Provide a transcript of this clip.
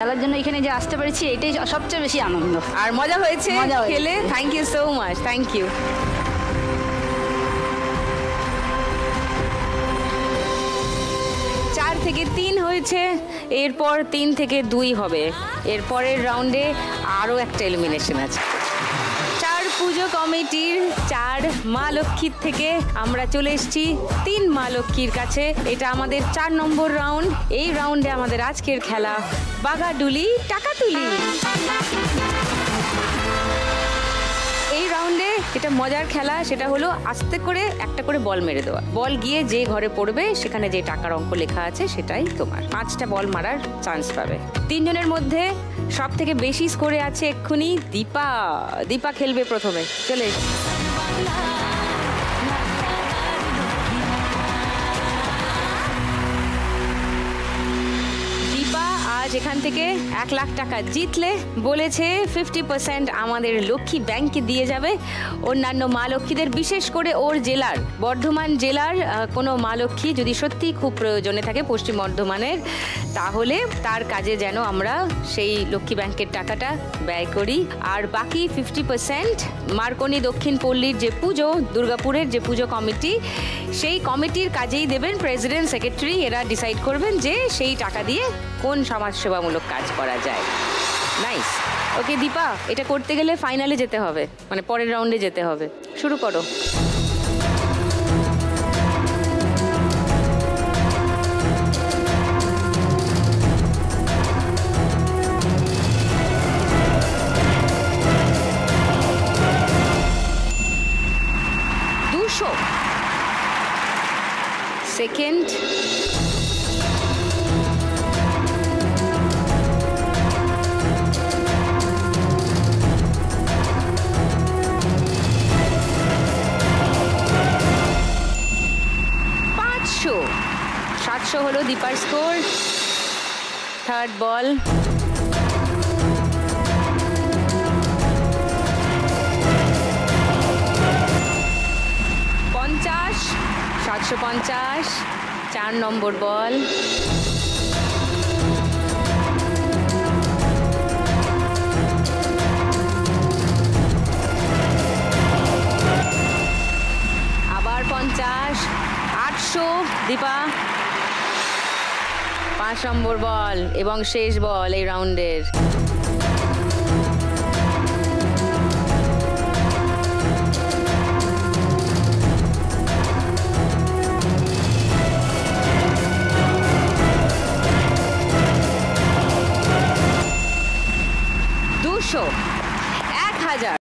খেলার জন্য এখানে যে আসতে পেরেছি এটাই সবচেয়ে বেশি আনন্দ। আর মজা হয়েছে খেলে? Thank you so much, thank you. 4 থেকে 3 হয়েছে, এরপর 3 থেকে 2 হবে। এরপরের রাউন্ডে আরও একটা এলিমিনেশন আছে। 4 পুজো কমিটির 4 মা লক্ষ্মীর থেকে আমরা চলে এসেছি 3 মা লক্ষ্মীর কাছে। এটা আমাদের 4 নম্বর রাউন্ড। এই রাউন্ডে আমাদের আজকের খেলা বাগাডুলি টাকাতুলি। এই রাউন্ডে যেটা মজার খেলা সেটা হলো আস্তে করে একটা করে বল মেরে দেওয়া। বল গিয়ে যে ঘরে পড়বে সেখানে যে টাকার অঙ্ক লেখা আছে সেটাই তোমার। 5টা বল মারার চান্স পাবে। 3 জনের মধ্যে সব থেকে বেশি স্কোরে আছে এক্ষুনি দীপা। দীপা খেলবে প্রথমে, চলে। এখান থেকে 1 লাখ টাকা জিতলে বলেছে 50% আমাদের লক্ষ্মী ব্যাংকে দিয়ে যাবে। অন্যান্য মা লক্ষ্মীদের, বিশেষ করে ওর জেলার বর্ধমান জেলার কোনো মা লক্ষ্মী যদি সত্যি খুব প্রয়োজনে থাকে পশ্চিম বর্ধমানের, তাহলে তার কাজে যেন আমরা সেই লক্ষ্মী ব্যাংকের টাকাটা ব্যয় করি। আর বাকি 50% মার্কনি দক্ষিণ পল্লীর যে পুজো, দুর্গাপুরের যে পুজো কমিটি, সেই কমিটির কাজেই দেবেন। প্রেসিডেন্ট, সেক্রেটারি এরা ডিসাইড করবেন যে সেই টাকা দিয়ে কোন সমাজসেবামূলক কাজ করা যায়। নাইস। ওকে দীপা, এটা করতে গেলে ফাইনালে যেতে হবে, মানে পরের রাউন্ডে যেতে হবে। শুরু করো। সেকেন্ড, 700 হলো দীপার স্কোর। থার্ড বল, 50, 750, 4 নম্বর বল। আবার 50, 800 দীপা। 5 নম্বর বল এবং শেষ বল এই রাউন্ডের। $200, 1000,